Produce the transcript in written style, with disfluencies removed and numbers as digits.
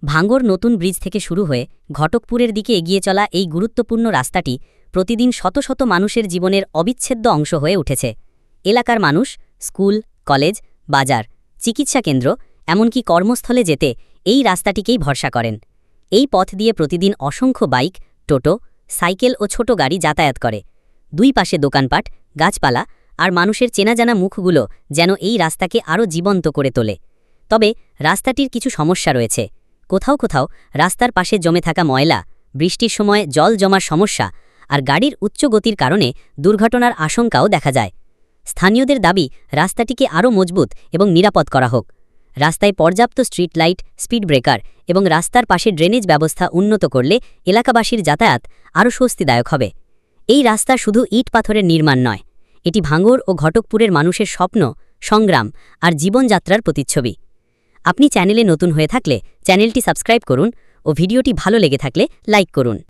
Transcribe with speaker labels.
Speaker 1: ভাঙ্গর নতুন ব্রিজ থেকে শুরু হয়ে ঘটকপুরের দিকে এগিয়ে চলা এই গুরুত্বপূর্ণ রাস্তাটি প্রতিদিন শত শত মানুষের জীবনের অবিচ্ছেদ্য অংশ হয়ে উঠেছে। এলাকার মানুষ স্কুল, কলেজ, বাজার, চিকিৎসা কেন্দ্র, এমনকি কর্মস্থলে যেতে এই রাস্তাটিকেই ভরসা করেন। এই পথ দিয়ে প্রতিদিন অসংখ্য বাইক, টোটো, সাইকেল ও ছোট গাড়ি যাতায়াত করে। দুই পাশে দোকানপাট, গাছপালা আর মানুষের চেনাজানা মুখগুলো যেন এই রাস্তাকে আরও জীবন্ত করে তোলে। তবে রাস্তাটির কিছু সমস্যা রয়েছে। কোথাও কোথাও রাস্তার পাশে জমে থাকা ময়লা, বৃষ্টির সময় জল জমার সমস্যা আর গাড়ির উচ্চ গতির কারণে দুর্ঘটনার আশঙ্কাও দেখা যায়। স্থানীয়দের দাবি রাস্তাটিকে আরও মজবুত এবং নিরাপদ করা হোক। রাস্তায় পর্যাপ্ত স্ট্রিট লাইট, স্পিড ব্রেকার এবং রাস্তার পাশে ড্রেনেজ ব্যবস্থা উন্নত করলে এলাকাবাসীর যাতায়াত আরও স্বস্তিদায়ক হবে। এই রাস্তা শুধু ইট পাথরের নির্মাণ নয়, এটি ভাঙ্গর ও ঘটকপুরের মানুষের স্বপ্ন, সংগ্রাম আর জীবনযাত্রার প্রতিচ্ছবি। আপনি চ্যানেলে নতুন হয়ে থাকলে চ্যানেলটি সাবস্ক্রাইব করুন ও ভিডিওটি ভালো লেগে থাকলে লাইক করুন।